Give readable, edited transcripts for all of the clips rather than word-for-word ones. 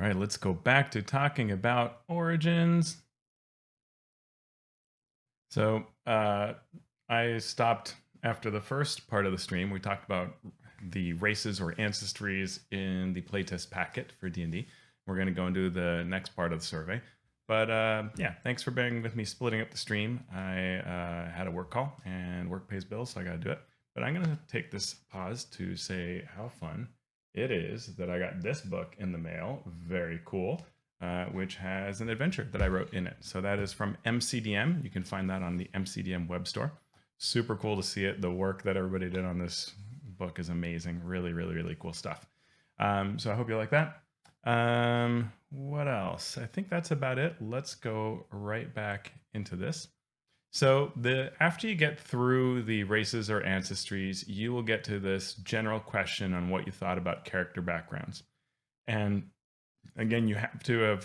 right, let's go back to talking about origins. So I stopped after the first part of the stream. We talked about the races or ancestries in the playtest packet for D&D. We're going to go and do the next part of the survey. But yeah, thanks for bearing with me splitting up the stream. I had a work call and work pays bills, so I got to do it. But I'm going to take this pause to say how fun it is that I got this book in the mail. Very cool. Which has an adventure that I wrote in it. So that is from MCDM. You can find that on the MCDM web store. Super cool to see it. The work that everybody did on this book is amazing. Really, really, really cool stuff. So I hope you like that. What else? I think that's about it. Let's go right back into this. So after you get through the races or ancestries, you will get to this general question on what you thought about character backgrounds. And again, you have to have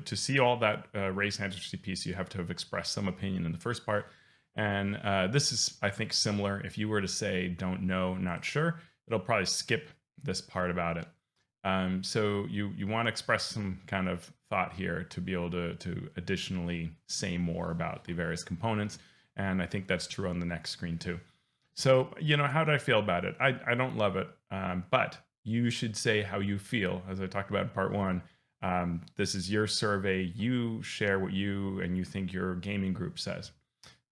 to see all that race ancestry piece. You have to have expressed some opinion in the first part, and this is, I think, similar. If you were to say "don't know, not sure," it'll probably skip this part about it. So you want to express some kind of thought here to be able to additionally say more about the various components, and I think that's true on the next screen too. So how do I feel about it? I don't love it, but you should say how you feel. As I talked about in part one, this is your survey. You share what you think your gaming group says.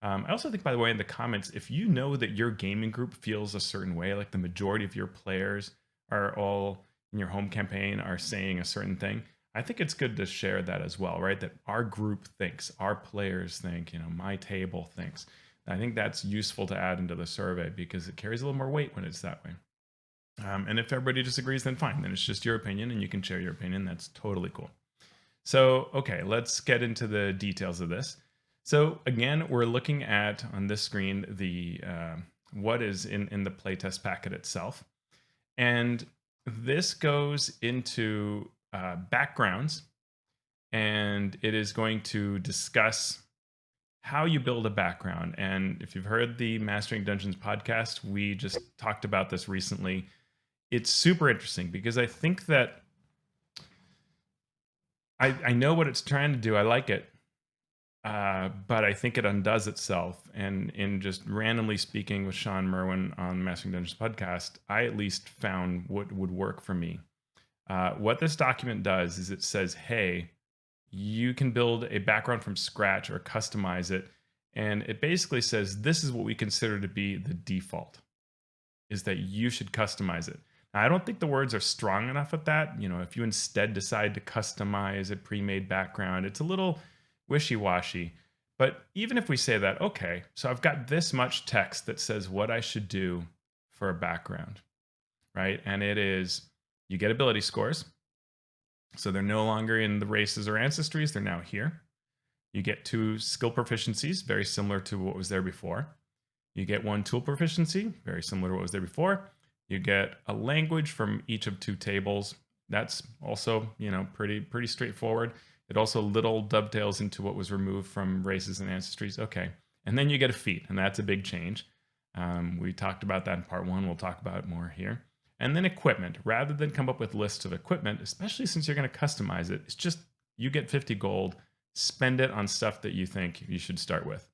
I also think, by the way, in the comments, if you know that your gaming group feels a certain way, like the majority of your players are all in your home campaign are saying a certain thing, I think it's good to share that as well, right? That our group thinks, our players think, my table thinks. I think that's useful to add into the survey because it carries a little more weight when it's that way. And if everybody disagrees, then fine. Then it's just your opinion and you can share your opinion. That's totally cool. So, okay, let's get into the details of this. So again, we're looking at, on this screen, the what is in the playtest packet itself. And this goes into backgrounds, and it is going to discuss how you build a background. And if you've heard the Mastering Dungeons podcast, we just talked about this recently. It's super interesting because I think that I know what it's trying to do. I like it. But I think it undoes itself. And in just randomly speaking with Sean Merwin on Mastering Dungeons podcast, I at least found what would work for me. What this document does is it says, hey, you can build a background from scratch or customize it. And it basically says, this is what we consider to be the default, is that you should customize it. Now, I don't think the words are strong enough at that. If you instead decide to customize a pre-made background, it's a little wishy-washy. But even if we say that, okay, so I've got this much text that says what I should do for a background, right? And it is, you get ability scores. So they're no longer in the races or ancestries, they're now here. You get 2 skill proficiencies, very similar to what was there before. You get 1 tool proficiency, very similar to what was there before. You get a language from each of 2 tables. That's also, pretty straightforward. It also little dovetails into what was removed from races and ancestries. Okay. And then you get a feat, and that's a big change. We talked about that in part 1. We'll talk about it more here. And then equipment. Rather than come up with lists of equipment, especially since you're going to customize it, it's just you get 50 gold, spend it on stuff that you think you should start with.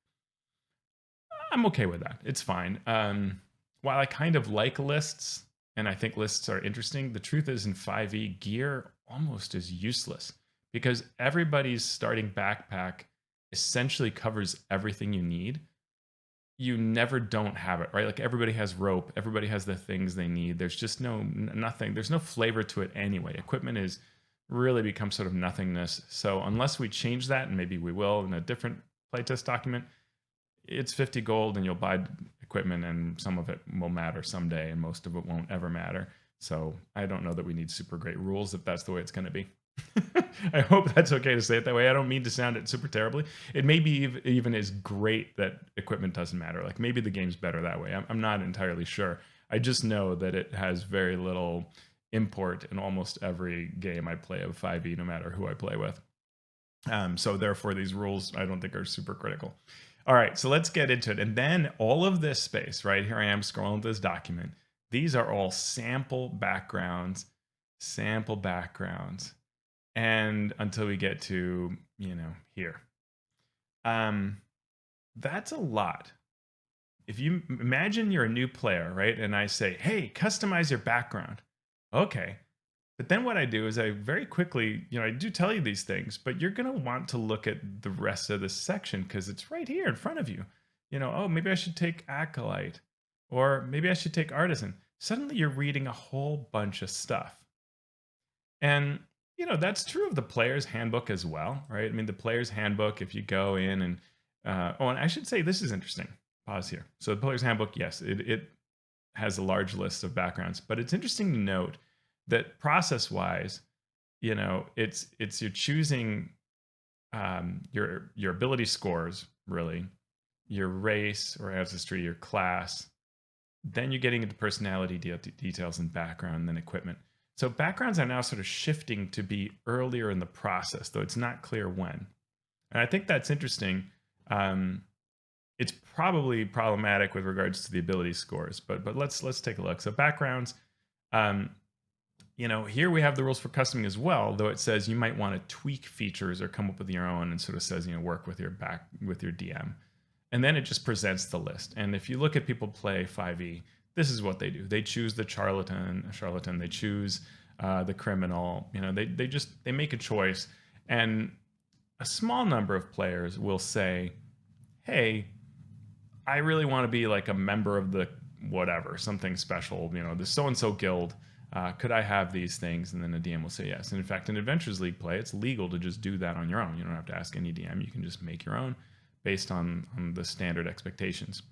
I'm okay with that. It's fine. While I kind of like lists, and I think lists are interesting, the truth is in 5e, gear almost is useless because everybody's starting backpack essentially covers everything you need. You never don't have it, right? Like everybody has rope, everybody has the things they need. There's just nothing. There's no flavor to it anyway. Equipment is really become sort of nothingness. So unless we change that, and maybe we will in a different playtest document, it's 50 gold and you'll buy equipment and some of it will matter someday and most of it won't ever matter. So I don't know that we need super great rules if that's the way it's going to be. I hope that's okay to say it that way. I don't mean to sound it super terribly. It may be even is great that equipment doesn't matter. Like maybe the game's better that way. I'm not entirely sure. I just know that it has very little import in almost every game I play of 5e, no matter who I play with. So therefore, these rules I don't think are super critical. All right, so let's get into it. And then all of this space, right here I am scrolling this document. These are all sample backgrounds sample backgrounds, and until we get to, here. Um, that's a lot. If you imagine you're a new player, right? And I say, hey, customize your background. Okay. But then what I do is I very quickly, I do tell you these things, but you're going to want to look at the rest of this section because it's right here in front of you. Oh, maybe I should take Acolyte, or maybe I should take Artisan. Suddenly you're reading a whole bunch of stuff. And, that's true of the player's handbook as well, right? I mean, the player's handbook, if you go in and, and I should say this is interesting. Pause here. So the player's handbook, yes, it has a large list of backgrounds, but it's interesting to note that process-wise, it's you're choosing your ability scores, really, your race or ancestry, your class. Then you're getting into personality details and background, and then equipment. So backgrounds are now sort of shifting to be earlier in the process, though it's not clear when. And I think that's interesting. It's probably problematic with regards to the ability scores, but let's take a look. So backgrounds, here we have the rules for customing as well, though it says you might want to tweak features or come up with your own, and sort of says, work with your DM. And then it just presents the list. And if you look at people play 5e, this is what they do. They choose the charlatan, they choose the criminal, they make a choice. And a small number of players will say, hey, I really want to be like a member of the whatever, something special, the so-and-so guild. Could I have these things? And then the DM will say yes. And in fact, in Adventures League play, it's legal to just do that on your own. You don't have to ask any DM. You can just make your own based on the standard expectations.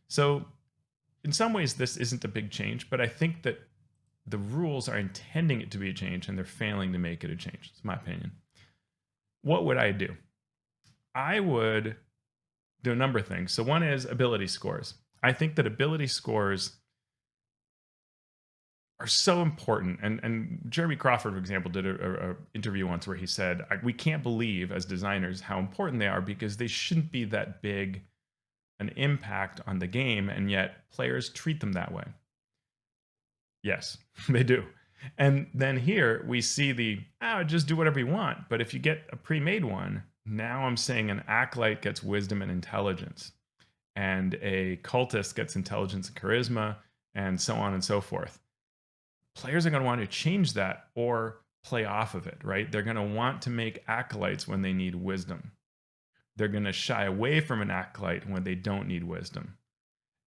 So in some ways, this isn't a big change, but I think that the rules are intending it to be a change, and they're failing to make it a change. It's my opinion. What would I do? I would do a number of things. So one is ability scores. I think that ability scores are so important. And Jeremy Crawford, for example, did a interview once where he said, we can't believe as designers how important they are, because they shouldn't be that big an impact on the game, and yet players treat them that way. Yes, they do. And then here we see just do whatever you want. But if you get a pre-made one, now I'm saying an acolyte gets wisdom and intelligence, and a cultist gets intelligence and charisma, and so on and so forth. Players are going to want to change that or play off of it, right? They're going to want to make acolytes when they need wisdom. They're going to shy away from an acolyte when they don't need wisdom.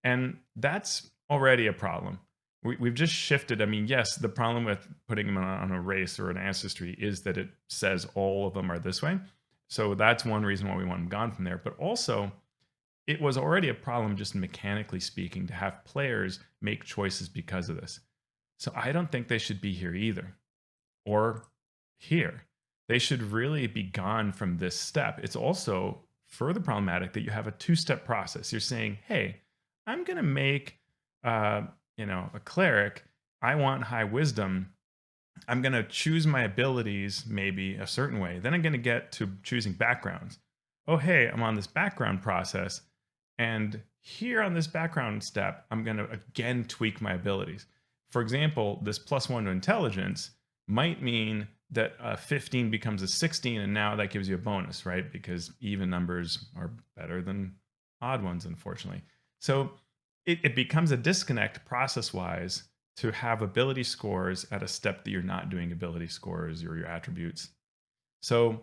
And that's already a problem. We've just shifted. I mean, yes, the problem with putting them on a race or an ancestry is that it says all of them are this way. So that's one reason why we want them gone from there. But also, it was already a problem, just mechanically speaking, to have players make choices because of this. So I don't think they should be here either, or here. They should really be gone from this step. It's also further problematic that you have a two-step process. You're saying, hey, I'm going to make a cleric. I want high wisdom. I'm going to choose my abilities maybe a certain way. Then I'm going to get to choosing backgrounds. Oh, hey, I'm on this background process. And here on this background step, I'm going to again tweak my abilities. For example, this +1 to intelligence might mean that 15 becomes a 16, and now that gives you a bonus, right? Because even numbers are better than odd ones, unfortunately. So it becomes a disconnect process-wise to have ability scores at a step that you're not doing ability scores or your attributes. So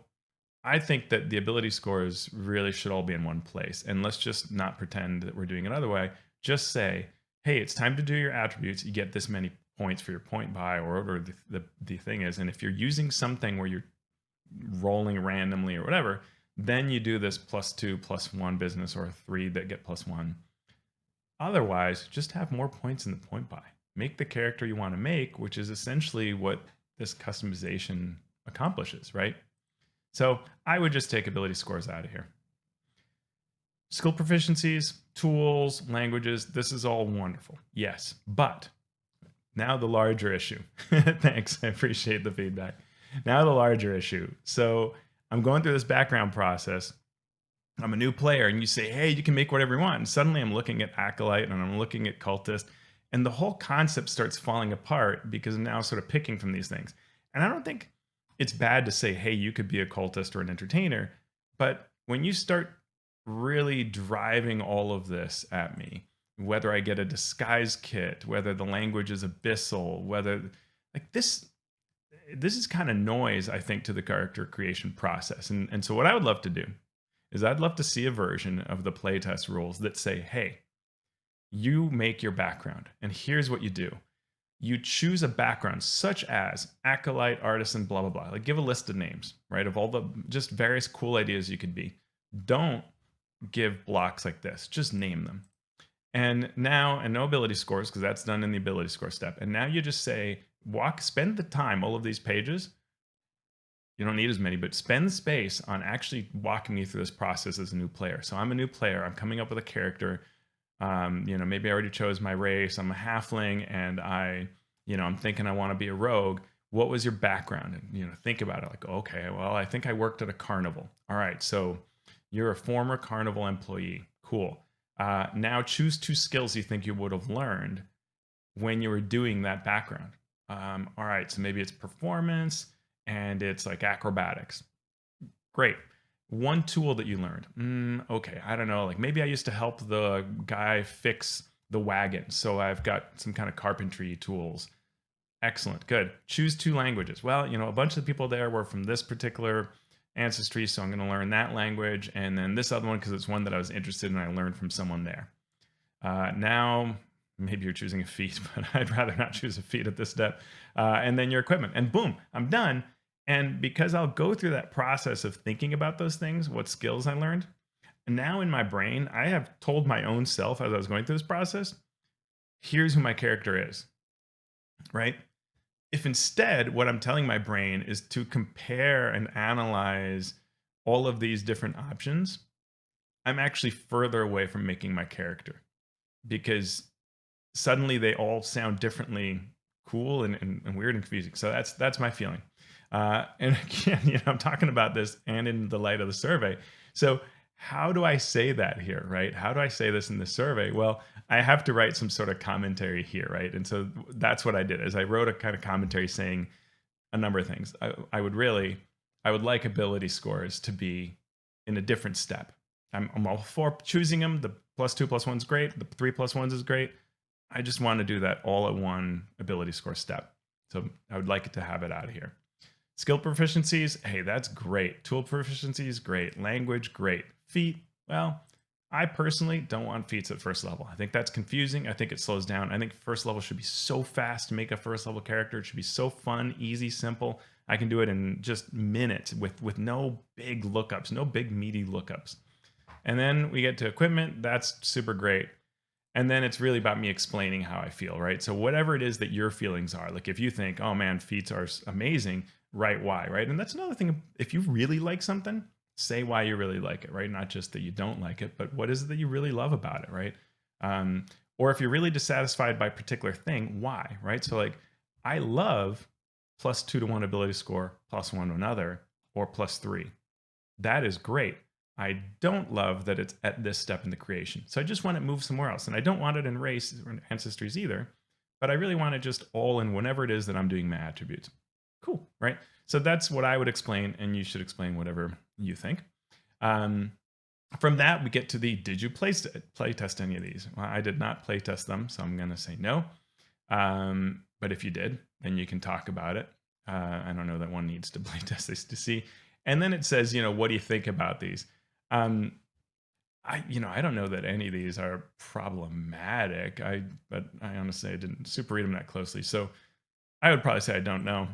I think that the ability scores really should all be in one place. And let's just not pretend that we're doing it another way. Just say, hey, it's time to do your attributes. You get this many points for your point buy, or whatever the thing is. And if you're using something where you're rolling randomly or whatever, then you do this +2, +1 business, or 3 that get +1. Otherwise, just have more points in the point buy. Make the character you want to make, which is essentially what this customization accomplishes, right? So I would just take ability scores out of here. Skill proficiencies, tools, languages, this is all wonderful. Yes, but now the larger issue. Thanks, I appreciate the feedback. Now the larger issue. So I'm going through this background process. I'm a new player, and you say, hey, you can make whatever you want. And suddenly I'm looking at Acolyte and I'm looking at Cultist, And the whole concept starts falling apart because I'm now sort of picking from these things. And I don't think it's bad to say, hey, you could be a cultist or an entertainer. But when you start really driving all of this at me, whether I get a disguise kit, whether the language is abyssal, whether like this is kind of noise, I think, to the character creation process. And so what I would love to do is I'd love to see a version of the playtest rules that say, hey, you make your background, and here's what you do. You choose a background such as acolyte, artisan, blah, blah, blah. Like give a list of names, right? Of all the just various cool ideas you could be. Don't give blocks like this, just name them. And now, and no ability scores, because that's done in the ability score step. And now you just say, spend the time, all of these pages. You don't need as many, but spend the space on actually walking me through this process as a new player. So I'm a new player. I'm coming up with a character. Maybe I already chose my race. I'm a halfling, and I'm thinking I want to be a rogue. What was your background? And think about it. Like, okay, well, I think I worked at a carnival. All right, so you're a former carnival employee. Cool. Now choose 2 skills you think you would have learned when you were doing that background. All right, so maybe it's performance and it's like acrobatics. Great. One tool that you learned. Okay, I don't know. Like maybe I used to help the guy fix the wagon, so I've got some kind of carpentry tools. Excellent, good. Choose 2 languages. Well, a bunch of the people there were from this particular ancestry, so I'm going to learn that language, and then this other one because it's one that I was interested in. I learned from someone there. Now, maybe you're choosing a feat, but I'd rather not choose a feat at this step. And then your equipment, and boom, I'm done. And because I'll go through that process of thinking about those things, what skills I learned, and now in my brain, I have told my own self as I was going through this process, here's who my character is, right? If instead what I'm telling my brain is to compare and analyze all of these different options, I'm actually further away from making my character because suddenly they all sound differently cool and weird and confusing. So that's my feeling. And again, I'm talking about this and in the light of the survey. So how do I say that here, right? How do I say this in the survey? Well, I have to write some sort of commentary here, right? And so that's what I did is I wrote a kind of commentary saying a number of things. I would like ability scores to be in a different step. I'm all for choosing them. The +2+1 is great. The 3+1s is great. I just want to do that all at one ability score step. So I would like it to have it out of here. Skill proficiencies, hey, that's great. Tool proficiencies, great. Language, great. Feat, well, I personally don't want feats at first level. I think that's confusing. I think it slows down. I think first level should be so fast to make a first level character. It should be so fun, easy, simple. I can do it in just minutes with no big lookups, no big meaty lookups. And then we get to equipment. That's super great. And then it's really about me explaining how I feel, right? So whatever it is that your feelings are, like if you think, oh man, feats are amazing, write why, right? And that's another thing. If you really like something, say why you really like it, right? Not just that you don't like it, but what is it that you really love about it, right? Or if you're really dissatisfied by a particular thing, why, right? So like I love +2 to 1 ability score, +1 to another, or +3. That is great. I don't love that it's at this step in the creation. So I just want it moved somewhere else. And I don't want it in race or ancestries either, but I really want it just all in whenever it is that I'm doing my attributes. Cool, right? So that's what I would explain, and you should explain whatever you think. From that, we get to the, did you play test any of these? Well, I did not play test them, so I'm going to say no. But if you did, then you can talk about it. I don't know that one needs to play test this to see. And then it says, what do you think about these? I don't know that any of these are problematic. But I honestly I didn't super read them that closely. So I would probably say I don't know.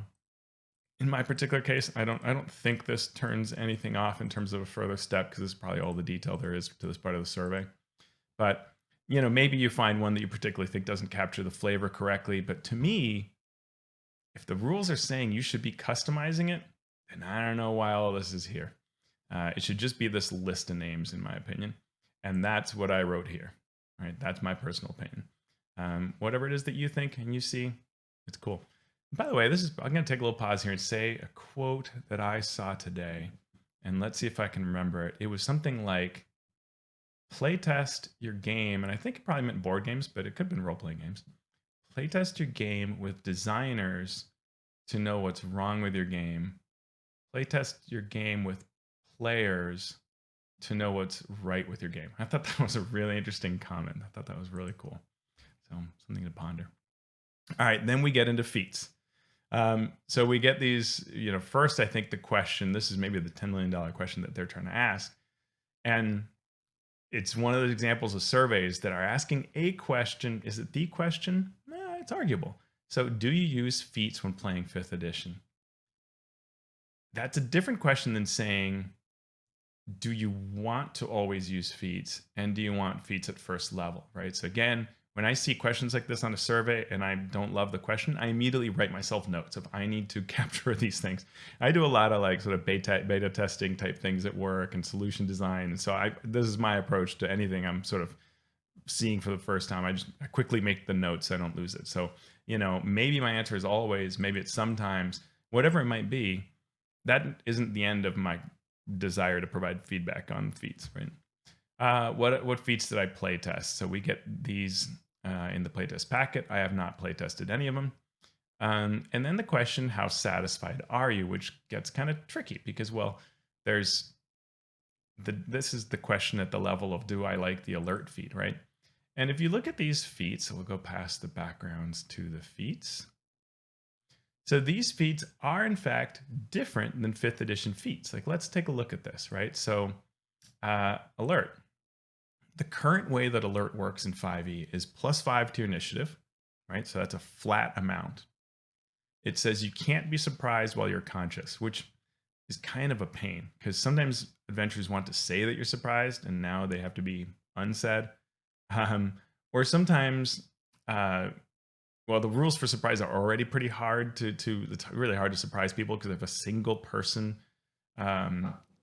In my particular case, I don't think this turns anything off in terms of a further step because this is probably all the detail there is to this part of the survey. But maybe you find one that you particularly think doesn't capture the flavor correctly. But to me, if the rules are saying you should be customizing it, then I don't know why all this is here. It should just be this list of names, in my opinion. And that's what I wrote here. Right? That's my personal opinion. Whatever it is that you think and you see, it's cool. By the way, I'm going to take a little pause here and say a quote that I saw today. And let's see if I can remember it. It was something like, playtest your game. And I think it probably meant board games, but it could have been role-playing games. Playtest your game with designers to know what's wrong with your game. Playtest your game with players to know what's right with your game. I thought that was a really interesting comment. I thought that was really cool. So something to ponder. All right, then we get into feats. So we get these, first, I think the question, this is maybe the $10 million question that they're trying to ask. And it's one of those examples of surveys that are asking a question. Is it the question? It's arguable. So do you use feats when playing 5th edition? That's a different question than saying, do you want to always use feats, and do you want feats at first level, right? So again, when I see questions like this on a survey and I don't love the question, I immediately write myself notes if I need to capture these things. I do a lot of like sort of beta testing type things at work and solution design. And so this is my approach to anything I'm sort of seeing for the first time. I quickly make the notes so I don't lose it. So, maybe my answer is always, maybe it's sometimes, whatever it might be, that isn't the end of my desire to provide feedback on feats, right? What feats did I play test? So we get these in the playtest packet. I have not play tested any of them. And then the question, how satisfied are you? Which gets kind of tricky because, well, this is the question at the level of, do I like the alert feat, right? And if you look at these feats, so we'll go past the backgrounds to the feats. So these feats are in fact different than 5th edition feats. Like, let's take a look at this, right? So alert. The current way that alert works in 5e is +5 to your initiative, right? So that's a flat amount. It says you can't be surprised while you're conscious, which is kind of a pain because sometimes adventurers want to say that you're surprised and now they have to be unsaid. Or sometimes, the rules for surprise are already pretty hard it's really hard to surprise people because if a single person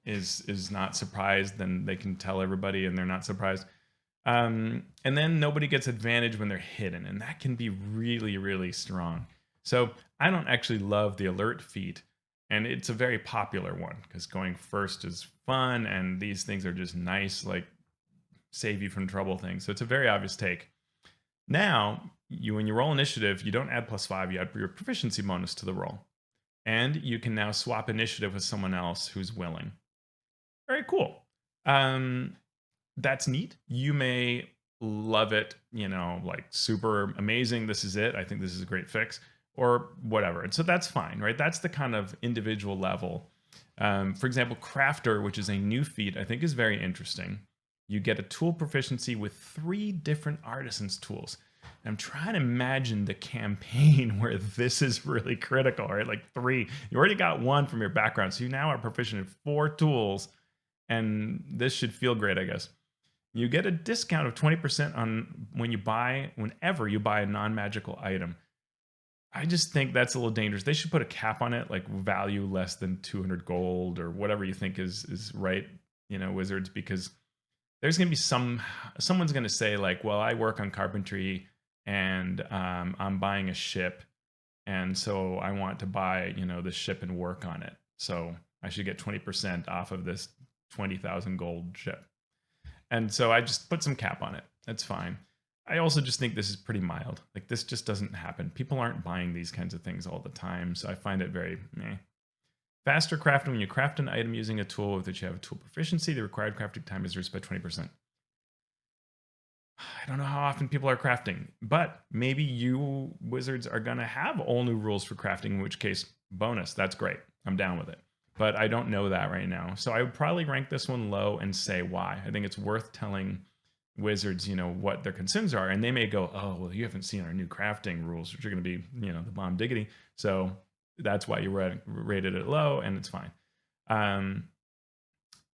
is not surprised, then they can tell everybody and they're not surprised. And then nobody gets advantage when they're hidden, and that can be really, really strong. So I don't actually love the alert feat, and it's a very popular one because going first is fun, and these things are just nice, like save you from trouble things. So it's a very obvious take. Now, when you roll initiative, you don't add +5, you add your proficiency bonus to the roll. And you can now swap initiative with someone else who's willing. Very cool. That's neat. You may love it, like super amazing. This is it. I think this is a great fix, or whatever. And so that's fine, right? That's the kind of individual level. For example, Crafter, which is a new feat, I think is very interesting. You get a tool proficiency with 3 different artisans tools. And I'm trying to imagine the campaign where this is really critical, right? Like 3, you already got 1 from your background. So you now are proficient in 4 tools, and this should feel great, I guess. You get a discount of 20% on whenever you buy a non-magical item. I just think that's a little dangerous. They should put a cap on it, like value less than 200 gold or whatever you think is right, Wizards, because there's going to be someone's going to say like, well, I work on carpentry and I'm buying a ship. And so I want to buy, this ship and work on it. So I should get 20% off of this 20,000 gold ship. And so I just put some cap on it. That's fine. I also just think this is pretty mild. Like, this just doesn't happen. People aren't buying these kinds of things all the time. So I find it very meh. Faster crafting. When you craft an item using a tool with which you have a tool proficiency, the required crafting time is reduced by 20%. I don't know how often people are crafting, but maybe you wizards are going to have all new rules for crafting, in which case, bonus. That's great. I'm down with it. But I don't know that right now. So I would probably rank this one low and say why. I think it's worth telling wizards, what their concerns are. And they may go, oh, well, you haven't seen our new crafting rules, which are going to be, the bomb diggity. So that's why you rated it low, and it's fine.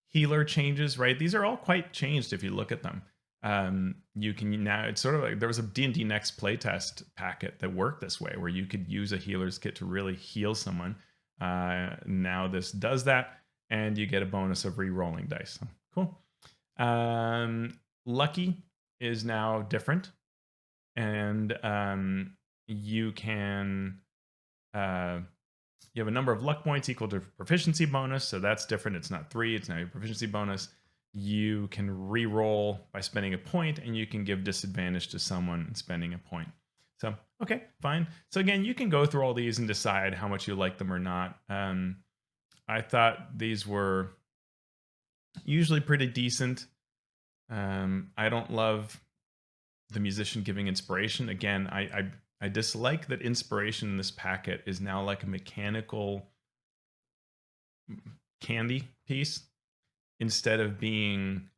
Healer changes, right? These are all quite changed if you look at them. You can now, it's sort of like there was a D&D Next playtest packet that worked this way, where you could use a healer's kit to really heal someone. Now this does that, and you get a bonus of re-rolling dice. So, cool. Lucky is now different, and you can you have a number of luck points equal to proficiency bonus, so that's different. It's not 3, it's now your proficiency bonus. You can re-roll by spending a point, and you can give disadvantage to someone spending a point. So, okay, fine. So again, you can go through all these and decide how much you like them or not. I thought these were usually pretty decent. I don't love the musician giving inspiration. Again, I dislike that inspiration in this packet is now like a mechanical candy piece instead of being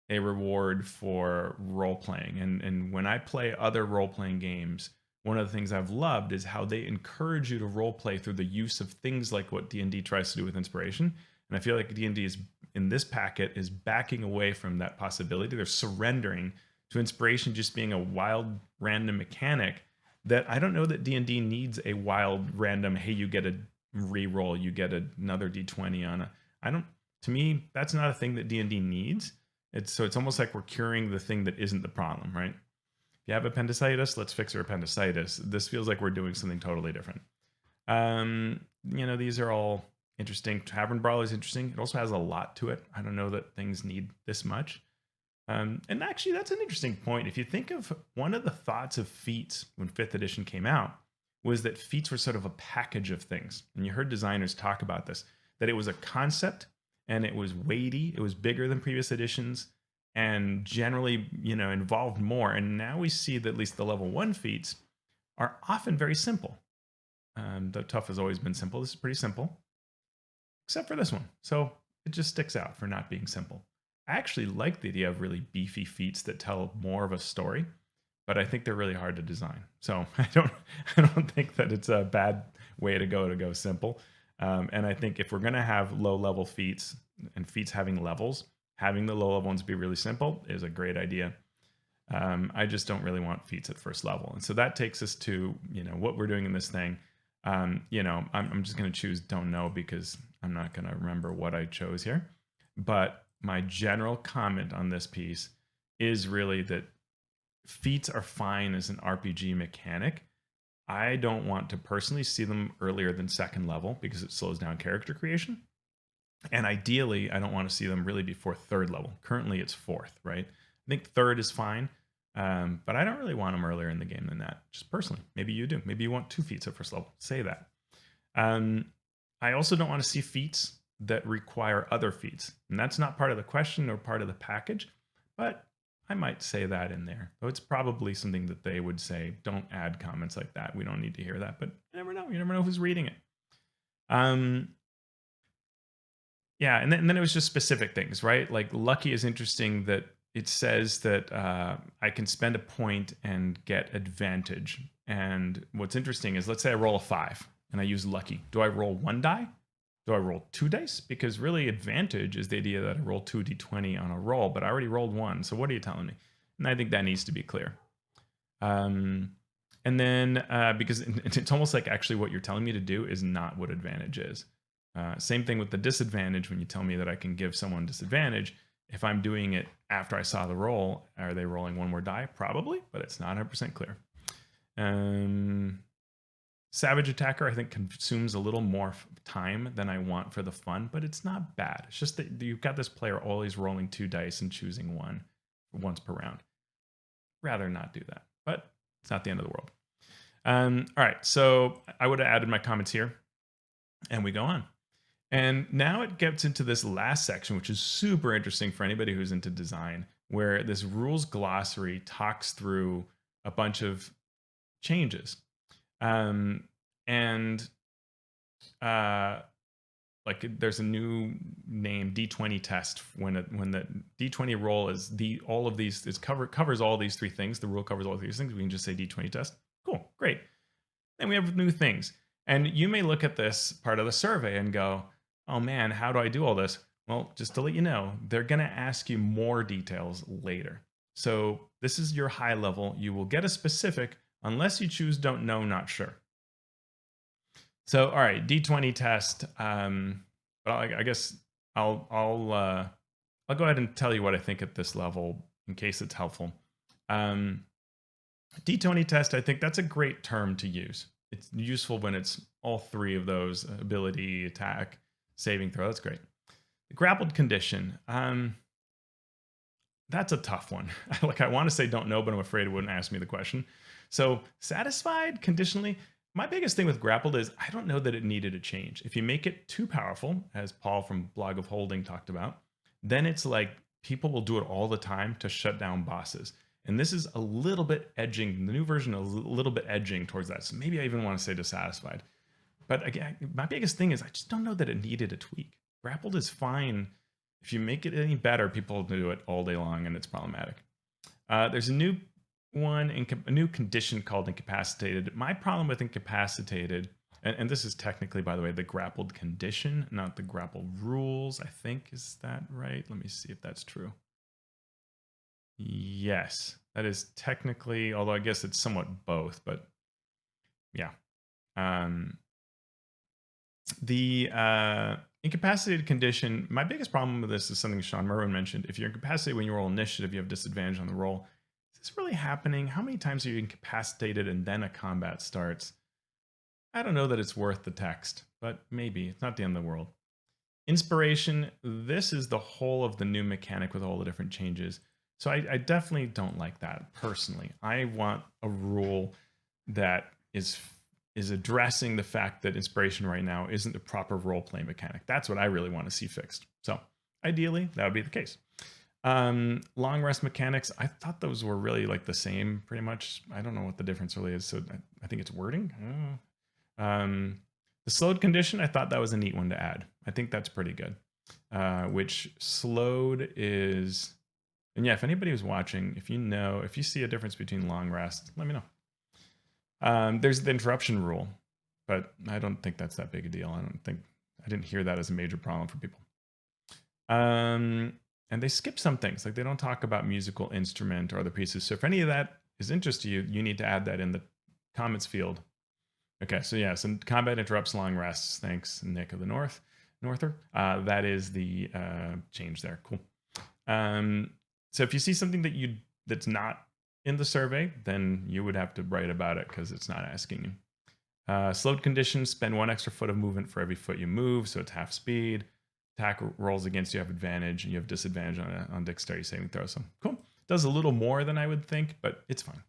a reward for role playing. And when I play other role playing games, one of the things I've loved is how they encourage you to role play through the use of things like what D&D tries to do with inspiration. And I feel like D&D is in this packet is backing away from that possibility. They're surrendering to inspiration just being a wild random mechanic that I don't know that D&D needs a wild random, hey, you get a re-roll, you get another D20 on a I don't to me that's not a thing that D&D needs. It's almost like we're curing the thing that isn't the problem, right? If you have appendicitis, let's fix your appendicitis. This feels like we're doing something totally different. These are all interesting. Tavern Brawl is interesting. It also has a lot to it. I don't know that things need this much. And actually, that's an interesting point. If you think of one of the thoughts of Feats when 5th edition came out, was that Feats were sort of a package of things. And you heard designers talk about this, that it was a concept and it was weighty, it was bigger than previous editions, and generally, involved more. And now we see that at least the level 1 feats are often very simple. The tough has always been simple. This is pretty simple, except for this one. So it just sticks out for not being simple. I actually like the idea of really beefy feats that tell more of a story, but I think they're really hard to design. So I don't think that it's a bad way to go simple. And I think if we're going to have low level feats and feats having levels, having the low level ones be really simple is a great idea. I just don't really want feats at first level. And so that takes us to, what we're doing in this thing. I'm just going to choose don't know because I'm not going to remember what I chose here. But my general comment on this piece is really that feats are fine as an RPG mechanic. I don't want to personally see them earlier than second level because it slows down character creation. And ideally, I don't want to see them really before third level. Currently, it's fourth, right? I think third is fine, but I don't really want them earlier in the game than that. Just personally, maybe you do. Maybe you want 2 feats at first level. Say that. I also don't want to see feats that require other feats. And that's not part of the question or part of the package, but I might say that in there. Though it's probably something that they would say, don't add comments like that. We don't need to hear that, but you never know. You never know who's reading it. Yeah, and then it was just specific things, right? Like lucky is interesting that it says that I can spend a point and get advantage. And what's interesting is, let's say I roll a 5 and I use lucky. Do I roll 1 die? Do I roll 2 dice? Because really advantage is the idea that I roll 2 d20 on a roll, but I already rolled 1. So what are you telling me? And I think that needs to be clear. And then because it's almost like actually what you're telling me to do is not what advantage is. Same thing with the disadvantage. When you tell me that I can give someone disadvantage, if I'm doing it after I saw the roll, are they rolling 1 more die? Probably, but it's not 100% clear. Savage Attacker, I think, consumes a little more time than I want for the fun, but it's not bad. It's just that you've got this player always rolling 2 dice and choosing one once per round. Rather not do that, but it's not the end of the world. All right, so I would have added my comments here, and we go on. And now it gets into this last section, which is super interesting for anybody who's into design, where this rules glossary talks through a bunch of changes. Like there's a new name, D20 test, when the D20 roll is all of these covers all these 3 things. The rule covers all of these things. We can just say D20 test. Cool, great. Then we have new things. And you may look at this part of the survey and go, oh man, how do I do all this? Well, just to let you know, they're going to ask you more details later. So this is your high level. You will get a specific unless you choose don't know, not sure. So, all right, D20 test. But I guess I'll go ahead and tell you what I think at this level in case it's helpful. D20 test, I think that's a great term to use. It's useful when it's all 3 of those: ability, attack, saving throw. That's great. The grappled condition. That's a tough one. Like I want to say don't know, but I'm afraid it wouldn't ask me the question. So satisfied conditionally. My biggest thing with grappled is I don't know that it needed a change. If you make it too powerful, as Paul from Blog of Holding talked about, then it's like people will do it all the time to shut down bosses. And this is a little bit edging, the new version a little bit edging towards that. So maybe I even want to say dissatisfied. But again, my biggest thing is I just don't know that it needed a tweak. Grappled is fine. If you make it any better, people will do it all day long, and it's problematic. There's a new a new condition called incapacitated. My problem with incapacitated, and this is technically, by the way, the grappled condition, not the grapple rules, I think. Is that right? Let me see if that's true. Yes, that is technically, although I guess it's somewhat both, but yeah. The incapacitated condition, my biggest problem with this is something Sean Merwin mentioned. If you're incapacitated when you roll initiative, you have disadvantage on the roll. Is this really happening? How many times are you incapacitated and then a combat starts? I don't know that it's worth the text, but maybe. It's not the end of the world. Inspiration, this is the whole of the new mechanic with all the different changes. So I definitely don't like that personally. I want a rule that is addressing the fact that inspiration right now isn't the proper role-play mechanic. That's what I really want to see fixed. So ideally, that would be the case. Long rest mechanics, I thought those were really like the same pretty much. I don't know what the difference really is. So I think it's wording. The slowed condition, I thought that was a neat one to add. I think that's pretty good. Which slowed is, and yeah, if anybody was watching, if you see a difference between long rest, let me know. There's the interruption rule, but I don't think that's that big a deal. I didn't hear that as a major problem for people. And they skip some things, like they don't talk about musical instrument or other pieces. So if any of that is interest to you, you need to add that in the comments field. Okay, so yeah, so combat interrupts long rests. Thanks, Nick of the Norther. That is the change there. Cool. So if you see something that's not in the survey, then you would have to write about it because it's not asking you. Slowed conditions, spend 1 extra foot of movement for every foot you move, so it's half speed. Attack rolls against you have advantage, and you have disadvantage on dexterity saving throws. So cool. Does a little more than I would think, but it's fine.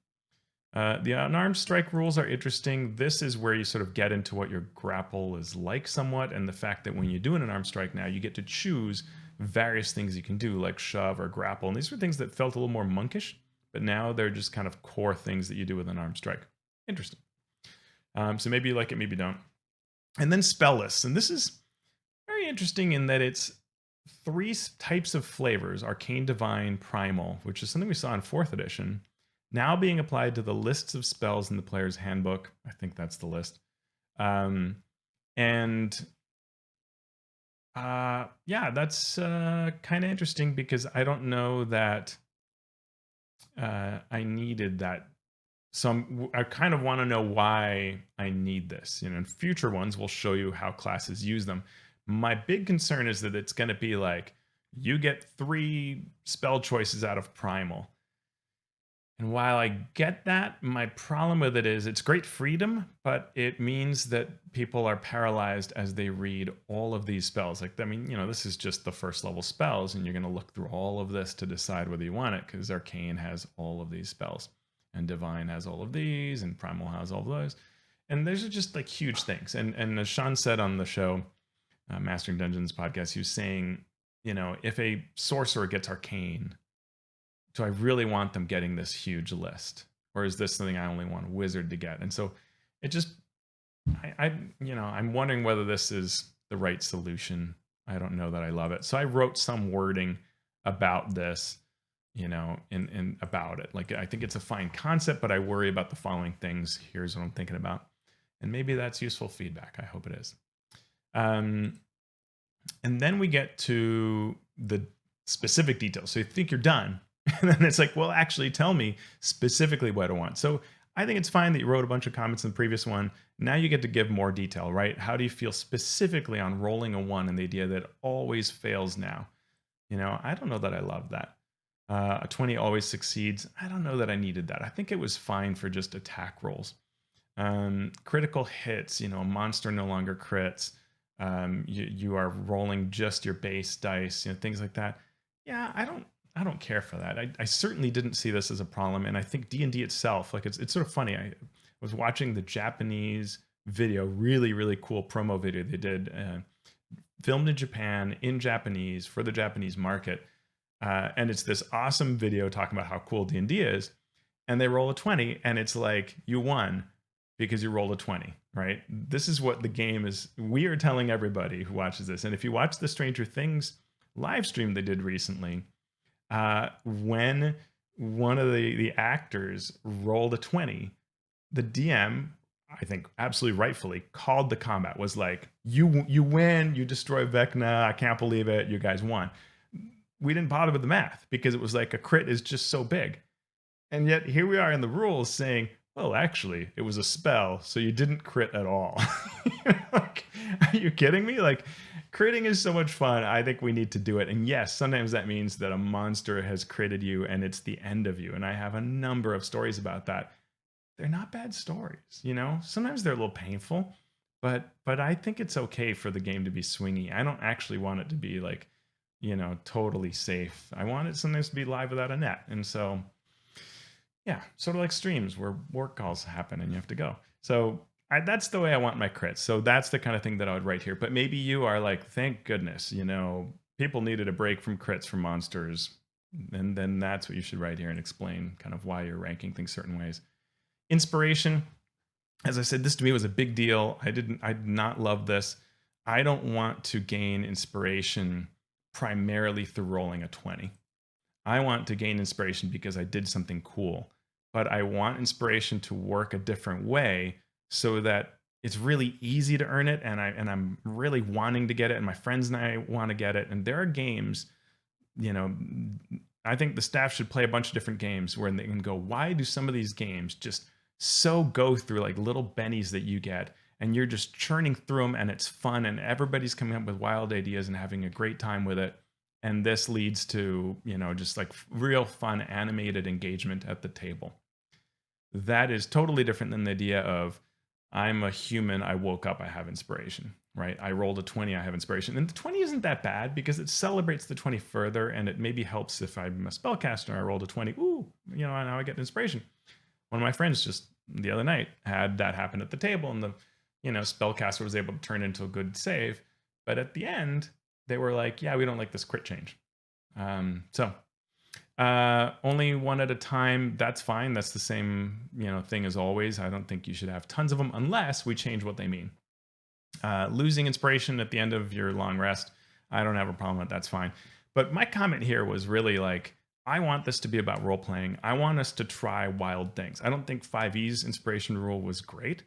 The unarmed strike rules are interesting. This is where you sort of get into what your grapple is like somewhat, and the fact that when you do an unarmed strike now, you get to choose various things you can do, like shove or grapple. And these were things that felt a little more monkish, but now they're just kind of core things that you do with an armed strike. Interesting. So maybe you like it, maybe you don't. And then spell lists. And this is very interesting in that it's 3 types of flavors: arcane, divine, primal, which is something we saw in 4th edition, now being applied to the lists of spells in the player's handbook. I think that's the list. Yeah, that's kind of interesting because I don't know that I needed that. So I kind of want to know why I need this. In future ones, we'll show you how classes use them. My big concern is that it's going to be like, you get 3 spell choices out of primal. And while I get that, my problem with it is it's great freedom, but it means that people are paralyzed as they read all of these spells. Like, I mean, this is just the first level spells, and you're going to look through all of this to decide whether you want it, because Arcane has all of these spells, and Divine has all of these, and Primal has all of those. And those are just like huge things. And as Sean said on the show, Mastering Dungeons podcast, he was saying, if a sorcerer gets Arcane, do I really want them getting this huge list, or is this something I only want a wizard to get? And so it just, I'm wondering whether this is the right solution. I don't know that I love it. So I wrote some wording about this, in about it. Like, I think it's a fine concept, but I worry about the following things. Here's what I'm thinking about. And maybe that's useful feedback. I hope it is. And then we get to the specific details. So you think you're done. And then it's like, well, actually tell me specifically what I want. So I think it's fine that you wrote a bunch of comments in the previous one. Now you get to give more detail, right? How do you feel specifically on rolling a 1 and the idea that it always fails now? I don't know that I love that. A 20 always succeeds. I don't know that I needed that. I think it was fine for just attack rolls. Critical hits, a monster no longer crits. You are rolling just your base dice, things like that. Yeah, I don't I don't care for that. I certainly didn't see this as a problem, and I think D&D itself, like it's sort of funny. I was watching the Japanese video, really cool promo video they did, filmed in Japan in Japanese for the Japanese market, and it's this awesome video talking about how cool D&D is. And they roll a 20, and it's like you won because you rolled a 20, right? This is what the game is. We are telling everybody who watches this, and if you watch the Stranger Things live stream they did recently, when one of the actors rolled a 20, the DM, I think absolutely rightfully, called the combat, was like, you win, you destroy Vecna, I can't believe it, you guys won. We didn't bother with the math because it was like a crit is just so big. And yet here we are in the rules saying, well, actually, it was a spell, so you didn't crit at all. Like, are you kidding me? Like, critting is so much fun. I think we need to do it. And yes, sometimes that means that a monster has critted you and it's the end of you. And I have a number of stories about that. They're not bad stories, you know? Sometimes they're a little painful, but I think it's okay for the game to be swingy. I don't actually want it to be like, you know, totally safe. I want it sometimes to be live without a net. And so yeah, sort of like streams where work calls happen and you have to go. So that's the way I want my crits. So that's the kind of thing that I would write here. But maybe you are like, thank goodness, you know, people needed a break from crits for monsters. And then that's what you should write here and explain kind of why you're ranking things certain ways. Inspiration, as I said, this to me was a big deal. I did not love this. I don't want to gain inspiration primarily through rolling a 20. I want to gain inspiration because I did something cool, but I want inspiration to work a different way so that it's really easy to earn it, and I'm really wanting to get it, and my friends and I want to get it. And there are games, you know, I think the staff should play a bunch of different games where they can go, why do some of these games just so go through like little bennies that you get, and you're just churning through them, and it's fun, and everybody's coming up with wild ideas and having a great time with it. And this leads to, you know, just like real fun animated engagement at the table. That is totally different than the idea of, I'm a human, I woke up, I have inspiration, right? I rolled a 20, I have inspiration. And the 20 isn't that bad because it celebrates the 20 further, and it maybe helps if I'm a spellcaster, I rolled a 20, ooh, you know, now I get inspiration. One of my friends just the other night had that happen at the table, and the, you know, spellcaster was able to turn into a good save. But at the end, they were like, yeah, we don't like this crit change. Only one at a time, that's fine. That's the same, you know, thing as always. I don't think you should have tons of them unless we change what they mean. Losing inspiration at the end of your long rest, I don't have a problem with that. That's fine. But my comment here was really like, I want this to be about role playing. I want us to try wild things. I don't think 5e's inspiration rule was great.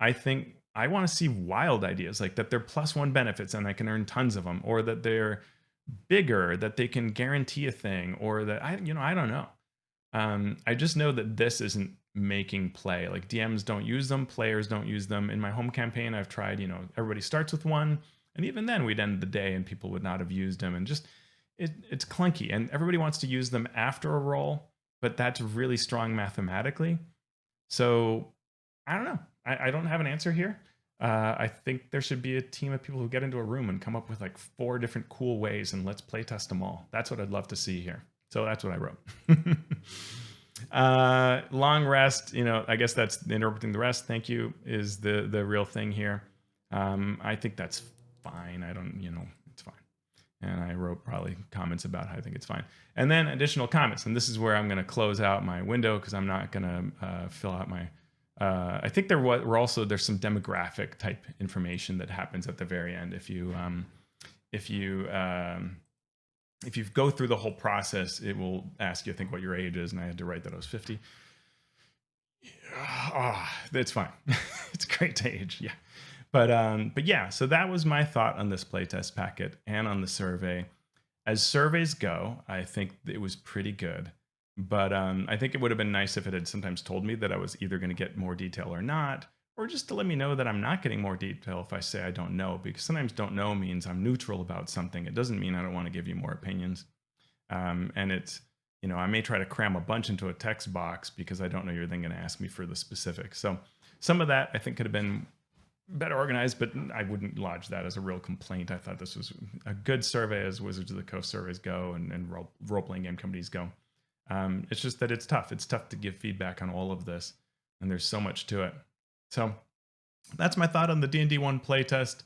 I think I want to see wild ideas, like that they're +1 benefits and I can earn tons of them, or that they're bigger, that they can guarantee a thing, or that I don't know. I just know that this isn't making play. Like DMs don't use them, players don't use them. In my home campaign, I've tried, you know, everybody starts with one, and even then we'd end the day and people would not have used them, and just it's clunky. And everybody wants to use them after a roll, but that's really strong mathematically. So I don't know. I don't have an answer here. I think there should be a team of people who get into a room and come up with like 4 different cool ways, and let's play test them all. That's what I'd love to see here. So that's what I wrote. Long rest, you know, I guess that's interrupting the rest. Thank you is the real thing here. I think that's fine. I don't, you know, it's fine. And I wrote probably comments about how I think it's fine. And then additional comments. And this is where I'm going to close out my window because I'm not going to fill out my I think there's some demographic type information that happens at the very end. If you go through the whole process, it will ask you, I think, what your age is, and I had to write that I was 50. Oh, that's fine. It's great to age, yeah. But yeah, so that was my thought on this playtest packet and on the survey. As surveys go, I think it was pretty good. But I think it would have been nice if it had sometimes told me that I was either going to get more detail or not, or just to let me know that I'm not getting more detail if I say I don't know, because sometimes don't know means I'm neutral about something. It doesn't mean I don't want to give you more opinions. And it's, you know, I may try to cram a bunch into a text box because I don't know you're then going to ask me for the specifics. So some of that I think could have been better organized, but I wouldn't lodge that as a real complaint. I thought this was a good survey as Wizards of the Coast surveys go and role-playing game companies go. It's just that it's tough. It's tough to give feedback on all of this, and there's so much to it. So that's my thought on the D&D 1 playtest.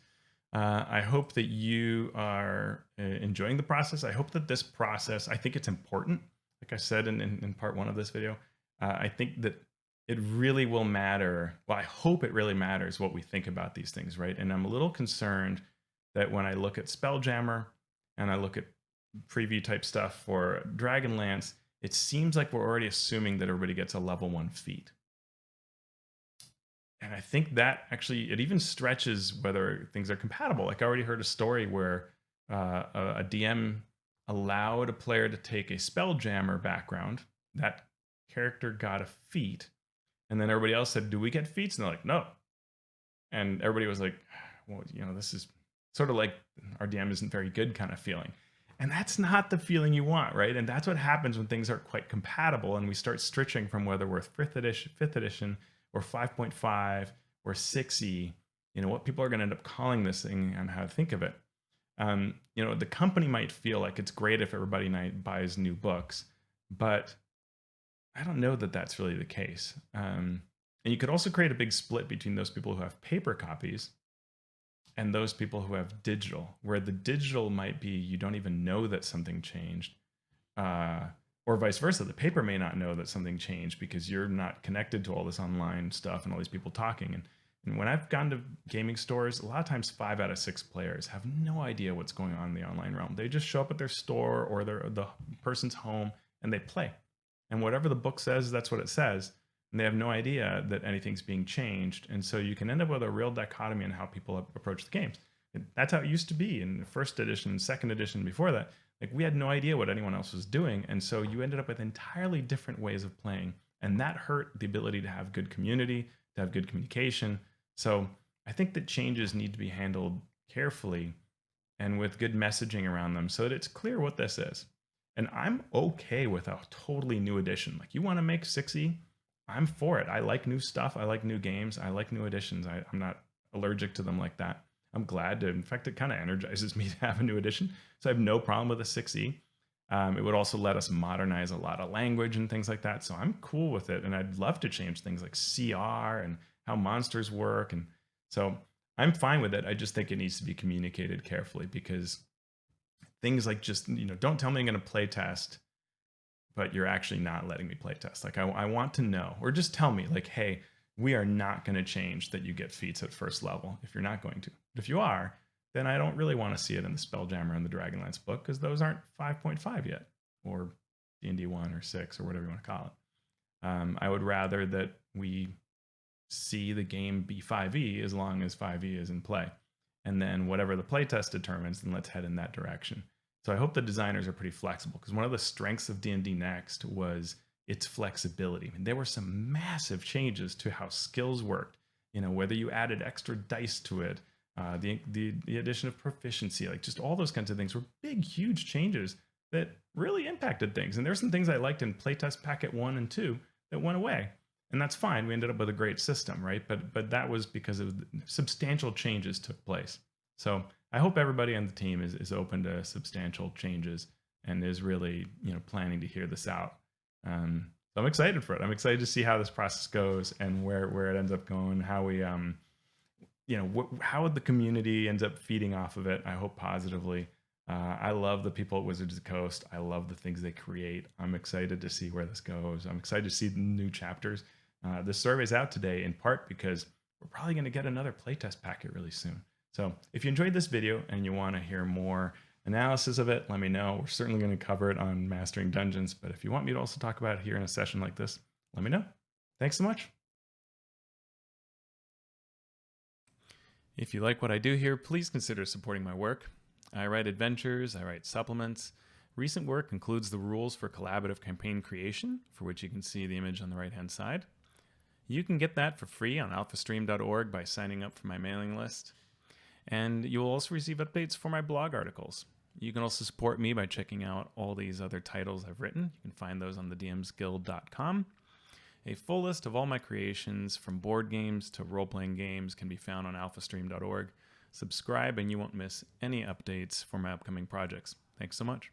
I hope that you are enjoying the process. I hope that this process, I think it's important. Like I said in part 1 of this video, I think that it really will matter. Well, I hope it really matters what we think about these things, right? And I'm a little concerned that when I look at Spelljammer and I look at preview type stuff for Dragonlance, it seems like we're already assuming that everybody gets a level 1 feat. And I think that actually, it even stretches whether things are compatible. Like I already heard a story where a DM allowed a player to take a Spelljammer background. That character got a feat. And then everybody else said, do we get feats? And they're like, no. And everybody was like, well, this is sort of like our DM isn't very good kind of feeling. And that's not the feeling you want, right? And that's what happens when things aren't quite compatible and we start stretching from whether we're 5th edition or 5.5 or 6e, what people are going to end up calling this thing and how to think of it. The company might feel like it's great if everybody buys new books, but I don't know that that's really the case. And you could also create a big split between those people who have paper copies and those people who have digital, where the digital might be you don't even know that something changed, or vice versa. The paper may not know that something changed because you're not connected to all this online stuff and all these people talking. And when I've gone to gaming stores, a lot of times 5 out of 6 players have no idea what's going on in the online realm. They just show up at their store or the person's home and they play. And whatever the book says, that's what it says. And they have no idea that anything's being changed. And so you can end up with a real dichotomy in how people approach the games. And that's how it used to be in the 1st edition, 2nd edition, before that. Like we had no idea what anyone else was doing. And so you ended up with entirely different ways of playing. And that hurt the ability to have good community, to have good communication. So I think that changes need to be handled carefully and with good messaging around them so that it's clear what this is. And I'm okay with a totally new edition. Like you want to make 6e, I'm for it. I like new stuff. I like new games. I like new editions. I'm not allergic to them like that. I'm glad to. In fact, it kind of energizes me to have a new edition. So I have no problem with a 6e. It would also let us modernize a lot of language and things like that. So I'm cool with it. And I'd love to change things like CR and how monsters work. And so I'm fine with it. I just think it needs to be communicated carefully because things like just, don't tell me I'm going to play test, but you're actually not letting me play test. Like I want to know, or just tell me like, hey, we are not going to change that you get feats at 1st level if you're not going to. But if you are, then I don't really want to see it in the Spelljammer and the Dragonlance book because those aren't 5.5 yet, or D&D 1 or 6 or whatever you want to call it. I would rather that we see the game be 5e as long as 5e is in play. And then whatever the playtest determines, then let's head in that direction. So I hope the designers are pretty flexible because one of the strengths of D&D Next was its flexibility. I mean, there were some massive changes to how skills worked. Whether you added extra dice to it, the addition of proficiency, like just all those kinds of things were big, huge changes that really impacted things. And there's some things I liked in playtest packet 1 and 2 that went away. And that's fine. We ended up with a great system, right? But that was because of substantial changes took place. So I hope everybody on the team is open to substantial changes and is really planning to hear this out. So I'm excited for it. I'm excited to see how this process goes and where it ends up going. How we how the community ends up feeding off of it. I hope positively. I love the people at Wizards of the Coast. I love the things they create. I'm excited to see where this goes. I'm excited to see the new chapters. This survey's out today in part because we're probably going to get another playtest packet really soon. So if you enjoyed this video and you want to hear more analysis of it, let me know. We're certainly going to cover it on Mastering Dungeons, but if you want me to also talk about it here in a session like this, let me know. Thanks so much. If you like what I do here, please consider supporting my work. I write adventures, I write supplements. Recent work includes the rules for collaborative campaign creation, for which you can see the image on the right-hand side. You can get that for free on alphastream.org by signing up for my mailing list. And you will also receive updates for my blog articles. You can also support me by checking out all these other titles I've written. You can find those on thedmsguild.com. A full list of all my creations, from board games to role-playing games, can be found on alphastream.org. Subscribe and you won't miss any updates for my upcoming projects. Thanks so much.